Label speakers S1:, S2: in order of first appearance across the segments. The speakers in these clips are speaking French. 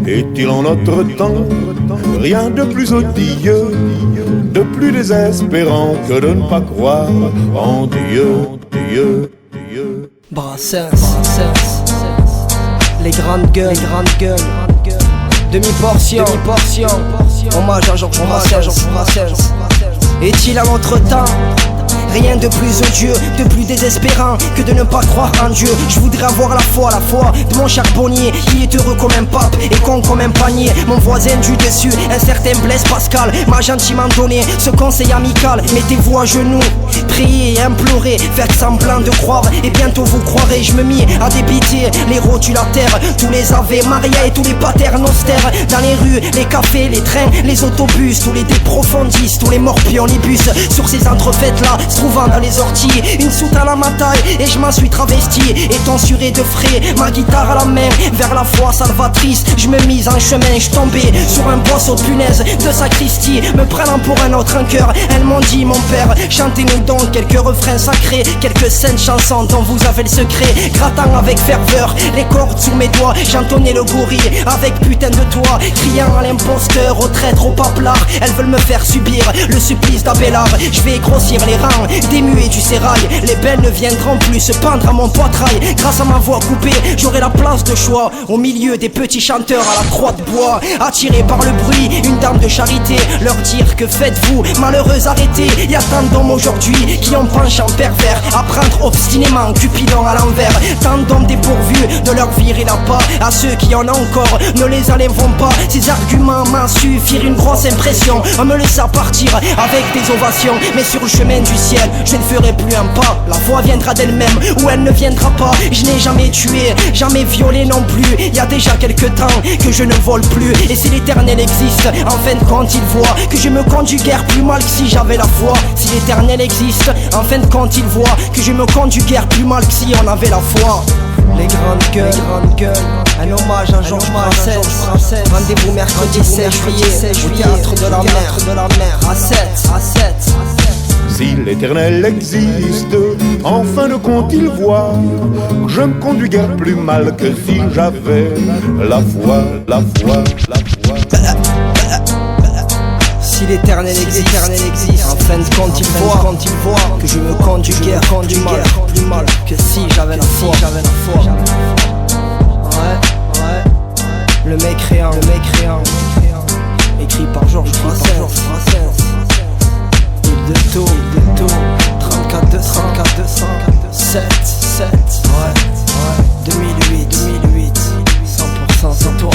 S1: Est-il en notre temps rien de plus odieux, de plus désespérant que de ne pas croire en Dieu, Dieu, Dieu.
S2: Brassens, les grandes gueules, demi-portion, hommage à Georges Brassens. Est-il à notre temps rien de plus odieux, de plus désespérant que de ne pas croire en Dieu? Je voudrais avoir la foi de mon charbonnier qui est heureux comme un pape et con comme un panier. Mon voisin du dessus, un certain Blaise Pascal, m'a gentiment donné ce conseil amical. Mettez-vous à genoux, priez et implorez, faites semblant de croire et bientôt vous croirez. Je me mis à débiter les rotulataires, tous les Ave Maria et tous les paternosters. Dans les rues, les cafés, les trains, les autobus, tous les déprofondistes, tous les morpionnibus. Sur ces entrefaites-là, trouvant dans les orties une soutane à ma taille et je m'en suis travesti, étant suré de frais, ma guitare à la main, vers la foi salvatrice, je me mise en chemin, je tombais sur un boisseau de punaise de sacristie, me prenant pour un autre en cœur. Elles m'ont dit, mon père, chantez-nous donc quelques refrains sacrés, quelques saintes chansons dont vous avez le secret. Grattant avec ferveur les cordes sous mes doigts, j'entonnais le gorille avec putain de toi, criant à l'imposteur, au traître, au paplard. Elles veulent me faire subir le supplice d'Abélard, je vais grossir les rangs des muets du sérail. Les belles ne viendront plus se pendre à mon poitrail. Grâce à ma voix coupée, j'aurai la place de choix au milieu des petits chanteurs à la croix de bois. Attirés par le bruit, une dame de charité leur dire que faites-vous, malheureuse arrêtez. Y a tant d'hommes aujourd'hui qui ont penchant pervers à prendre obstinément Cupidon à l'envers. Tant d'hommes dépourvus de leur virer la pas. À ceux qui en ont encore, ne les enlèveront pas. Ces arguments m'en suffirent une grosse impression. On me laissa partir avec des ovations, mais sur le chemin du ciel, je ne ferai plus un pas. La voix viendra d'elle-même ou elle ne viendra pas. Je n'ai jamais tué, jamais violé non plus. Il y a déjà quelque temps que je ne vole plus. Et si l'éternel existe, en fin de compte il voit que je me conjuguère plus mal que si j'avais la foi. Si l'éternel existe, en fin de compte il voit que je me conjuguère plus mal que si on avait la foi. Les grandes gueules, un hommage à Georges Brassens. Rendez-vous mercredi 16 juillet au théâtre de la mer à 7.
S1: Si l'éternel existe, en fin de compte il voit que je me conduis guère plus mal que si j'avais la foi.
S2: Si l'éternel existe, en fin de compte il voit que je me conduis guère plus mal que si j'avais la foi. Ouais. Le mécréant, écrit par Georges Brassens. De tout 34 200 7 ouais 2008 100% c'est toi.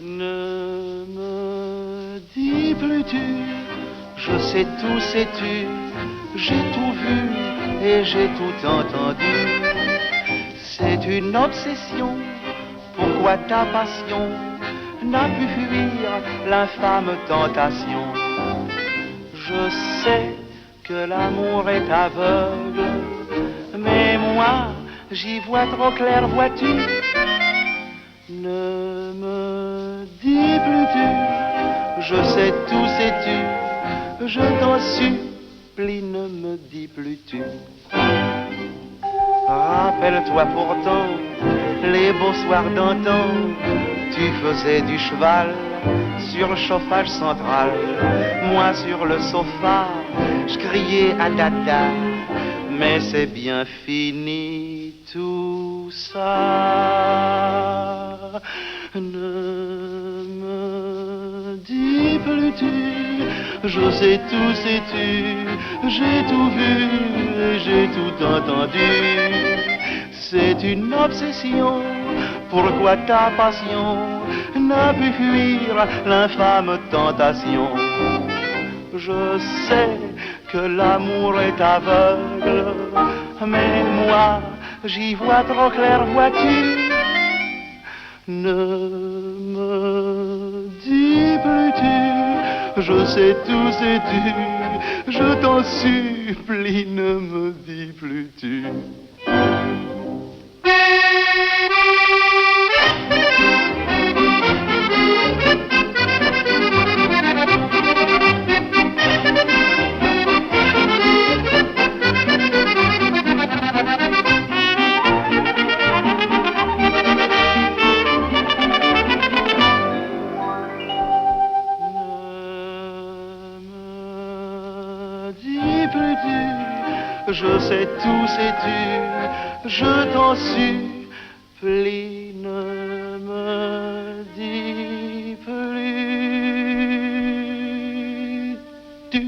S3: Ne me dis plus je sais tout, sais-tu, j'ai tout vu et j'ai tout entendu. C'est une obsession, pourquoi ta passion n'a pu fuir l'infâme tentation? Je sais que l'amour est aveugle, mais moi j'y vois trop clair, vois-tu. Ne me dis plus je sais tout, sais-tu, je t'en supplie, ne me dis plus tu. Rappelle-toi pourtant les beaux soirs d'antan, tu faisais du cheval sur le chauffage central. Moi sur le sofa, je criais à dada, mais c'est bien fini tout ça. Ne me dis plus je sais tout, sais-tu, j'ai tout vu et j'ai tout entendu. C'est une obsession, pourquoi ta passion n'a pu fuir l'infâme tentation? Je sais que l'amour est aveugle, mais moi j'y vois trop clair, vois-tu. Ne me dis plus je sais tout, sais-tu, je t'en supplie, ne me dis plus tu. je sais tout, sais-tu, je t'en supplie, ne me dis plus tu.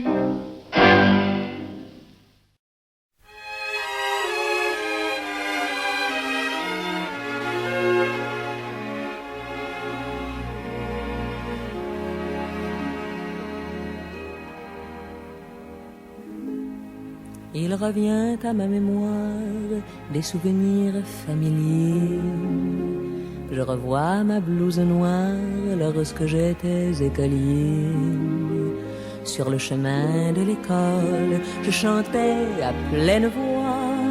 S4: Il revient à ma mémoire des souvenirs familiers. Je revois ma blouse noire lorsque j'étais écolier. Sur le chemin de l'école, je chantais à pleine voix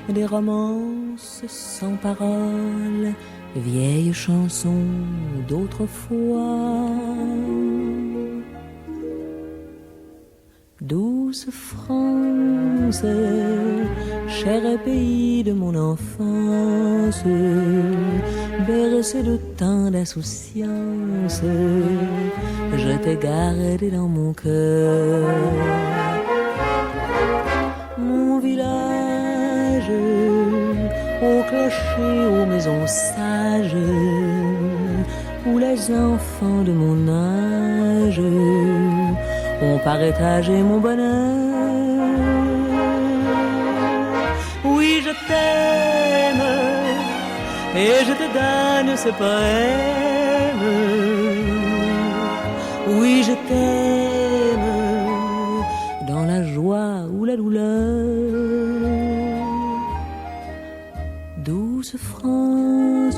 S4: des romances sans paroles, vieilles chansons d'autrefois. Douce France, cher pays de mon enfance, bercé de tant d'insouciance, je t'ai gardé dans mon cœur. Mon village, au clocher, aux maisons sages, où les enfants de mon âge ont partagé mon bonheur. Oui, je t'aime et je te donne ce poème. Oui, je t'aime dans la joie ou la douleur. Douce France,